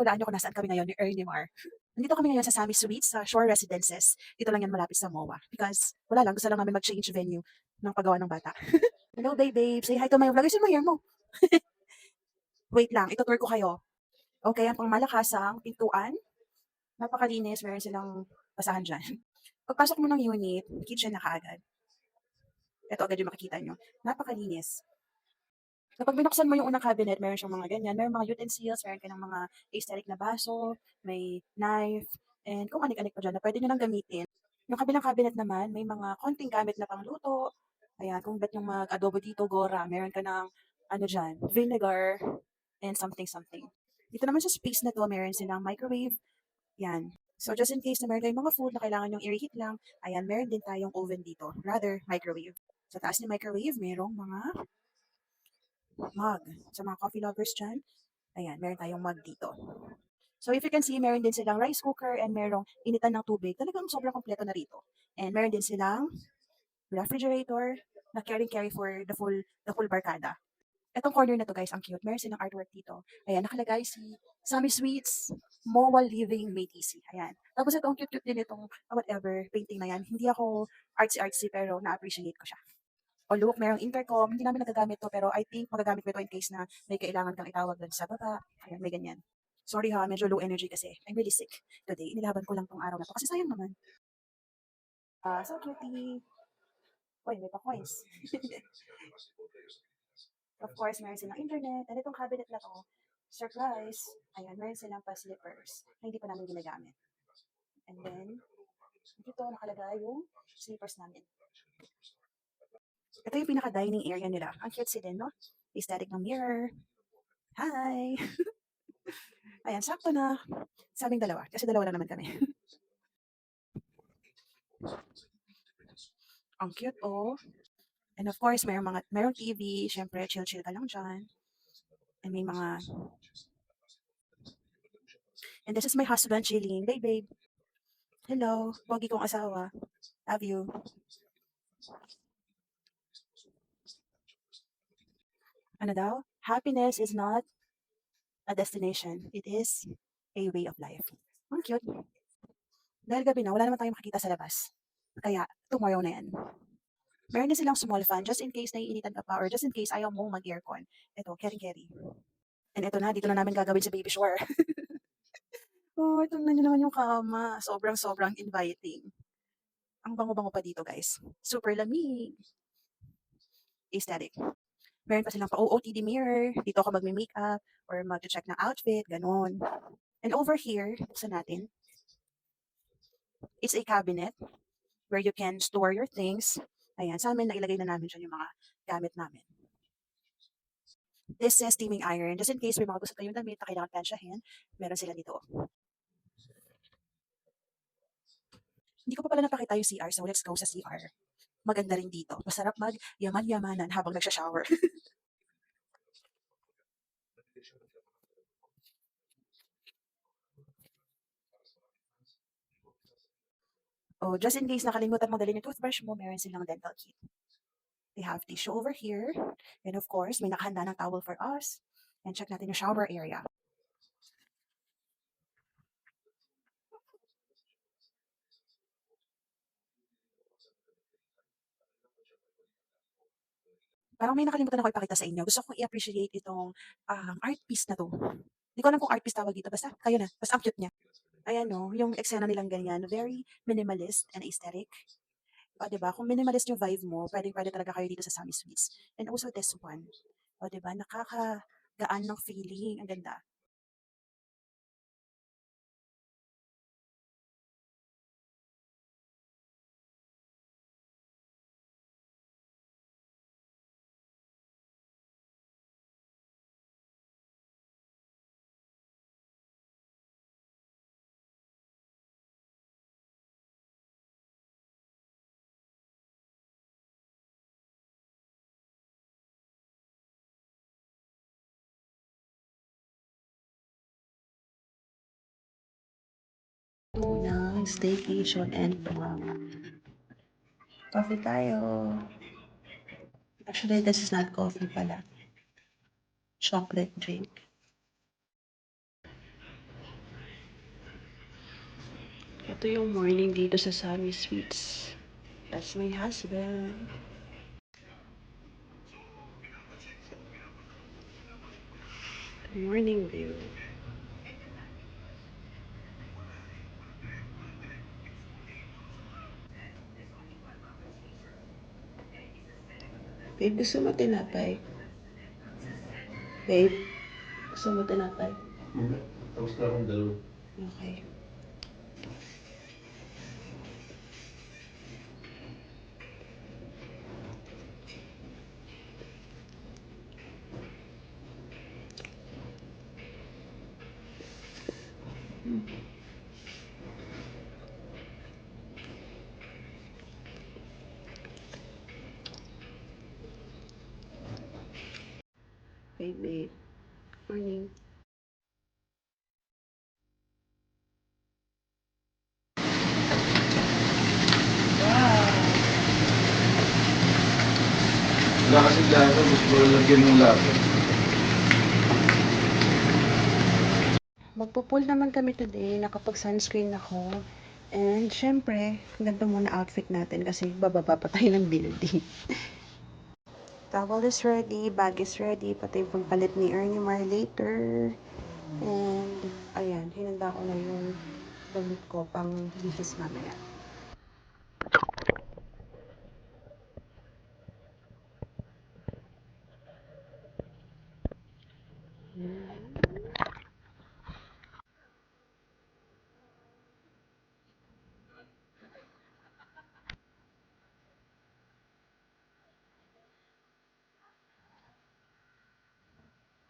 hulaan niyo kung nasaan kami ngayon ni Ernie. Nandito kami ngayon sa Sammy Suites sa Shore Residences. Dito lang yan malapit sa MOA. Because wala lang, gusto lang namin mag-change venue ng paggawa ng bata. Hello, babe. Say hi to my vlog. Ayusin mo hair mo. Wait lang, ito-tour ko kayo. Okay, ang pangmalakasang pintuan. Napakalinis, meron silang basahan dyan. Pagpasok mo ng unit, kitchen na kaagad. Ito agad yung makikita nyo. Napakalinis. Kapag binuksan mo yung unang cabinet, meron siyang mga ganyan. Meron mga utensils, meron ka ng mga aesthetic na baso, may knife, and kung anik-anik pa dyan na pwede nyo lang gamitin. Yung kabilang cabinet naman, may mga konting gamit na pangluto. Ayan, kung ba't yung mag-adobo dito, gora, meron ka ng ano dyan, vinegar, and something. Dito naman sa space na to, meron silang microwave. Yan. So just in case na meron kayong mga food na kailangan yung i-reheat lang, ayan, meron din tayong oven dito, rather microwave. Sa taas ni microwave, merong mga mug. Sa mga coffee lovers dyan, ayan, meron tayong mug dito. So if you can see, meron din silang rice cooker and merong initan ng tubig. Talagang sobrang kompleto na rito. And meron din silang refrigerator na carry for the full barkada. Etong corner na to guys, ang cute. Meron silang artwork dito. Ayan, nakalagay si Sammy Sweets, Moa Living May TC. Ayan. Tapos ito, ang cute-cute din itong whatever painting na yan. Hindi ako artsy-artsy pero na-appreciate ko siya. O look, merong intercom. Hindi namin nagagamit to pero I think magagamit ko ito in case na may kailangan kang itawag doon sa baba. Ayan, may ganyan. Sorry ha, medyo low energy kasi. I'm really sick today. Inilaban ko lang tong araw na to kasi sayang naman. So cutie. Uy, may pa-coins. Of course, meron silang internet. And itong cabinet na to, surprise, ayan, meron silang pa-slippers na hindi pa namin ginagamit. And then, dito nakalagay yung slippers namin. Ito yung pinaka-dining area nila. Ang cute din, no? Aesthetic ng mirror. Hi! Ayan, sakto na sa aming dalawa. Kasi dalawa lang naman kami. Ang cute, oh. And of course, merong TV. Siyempre, chill-chill ka lang dyan. And may mga... And this is my husband chilling. Babe. Hello. Pogi kong asawa. Love you. Ano daw? Happiness is not a destination. It is a way of life. Ang cute. Dahil gabi na, wala naman tayong makikita sa labas. Kaya, tomorrow na yan. Meron din silang small fan just in case naiinitan ka pa or just in case ayaw mong mag-aircon. Ito, carry. And ito na, dito na namin gagawin sa baby shower. Oh, tingnan niyo naman yung kama. Sobrang inviting. Ang bango-bango pa dito, guys. Super lamig. Aesthetic. Meron pa silang pa-OOTD mirror. Dito ako magme-makeup or mag-check ng outfit, ganun. And over here, buksan natin, it's a cabinet where you can store your things. Ayan, sa amin, nailagay na namin dyan yung mga gamit namin. This is steaming iron. Just in case may mga gusto kayong damit na kailangan plansyahin, meron sila dito. Hindi ko pa pala napakita yung CR, so let's go sa CR. Maganda rin dito. Masarap mag-yaman-yamanan habang nagsha-shower. Oh, just in case nakalimutan mo dalhin yung toothbrush mo, meron silang dental kit. They have tissue over here. And of course, may nakahanda ng towel for us. And check natin yung shower area. Parang may nakalimutan ako ipakita sa inyo. Gusto kong i-appreciate itong art piece na 'to. Di ko alam kung art piece tawag dito, basta kayo na, basta ang cute niya. Ayan 'no, yung eksena nilang ganyan, very minimalist and aesthetic. O 'di ba, kung minimalist yung vibe mo, puwedeng-puwede talaga kayo dito sa Sammy Sweets. And also this one, o 'di ba, nakakagaan ng feeling, ang ganda. Ng staycation and coffee tayo. Actually, this is not coffee pala. Chocolate drink. Ito yung morning dito sa Sammy Sweets. That's my husband. Morning view. Babe, gusto mo tinapay? Babe, gusto mo tinapay? Hindi. Tapos na akong dalawa. Okay. Babe. Morning. Wala kasi lasa. Gusto ko lalagyan ng lasa. Magpo-pool naman kami today. Nakapag-sunscreen ako. And, syempre, ganito muna outfit natin kasi bababa pa tayo ng building. Towel is ready, bag is ready, pati yung pagpalit ni Ernie Mar later. And, ayan, hinanda ko na yung damit ko pang bihis mamaya.